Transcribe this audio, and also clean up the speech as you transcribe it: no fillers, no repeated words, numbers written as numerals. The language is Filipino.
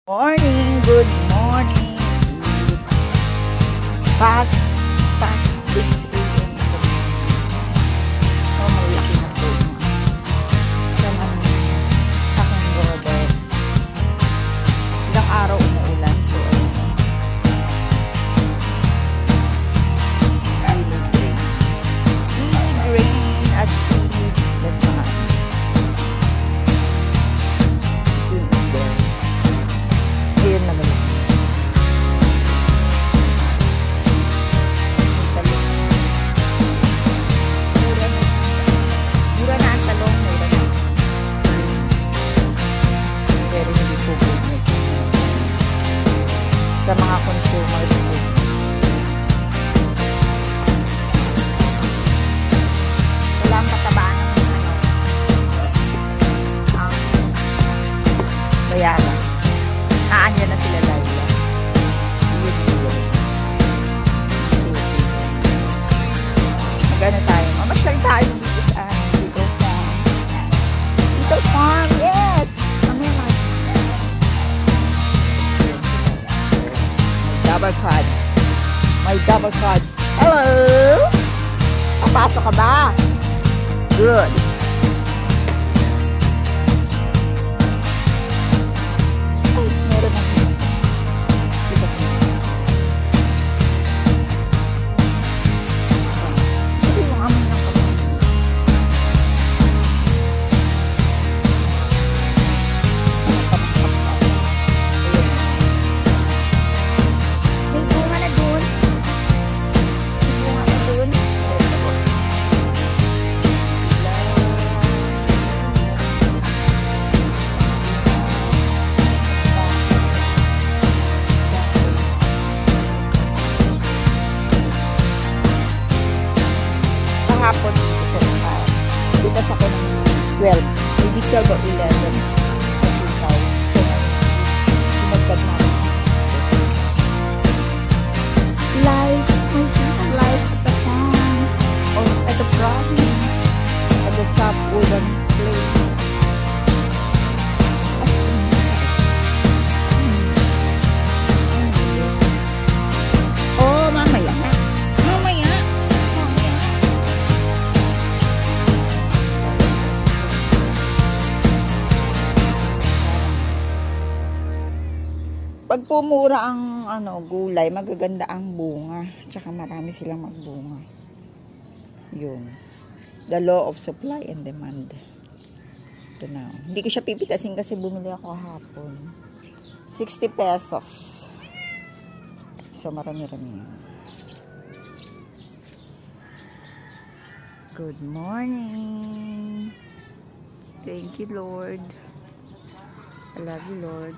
Morning, good morning. Past 6 a.m. Oh, malaki na po. Yan ang aking brother. Ilang araw umuulan po. Rain at that's not. It is there. Ayun na ba? Mura na ang talong, mura na. Pero hindi po good sa mga consumers po. Wala ang katabaan ng ang bayaran. Naanya na sila Laila. Magano tayo? Mamasyal tayo dito sa dito farm. Dito farm, yes! May double cards. May double cards. Hello! Papasok ka ba? Good. Hapon dito sa ako ng 12 maybe 12 or 11 sinagdag namin life, may simple life at the farm or at the province at the soft wooden place. Oh, mamaya pag pumura ang gulay, magaganda ang bunga. Tsaka marami silang magbunga. Yun. The law of supply and demand. Ito na. Hindi ko siya pipitasin kasi bumili ako kahapon. 60 pesos. So, marami-rami. Good morning. Thank you, Lord. I love you, Lord.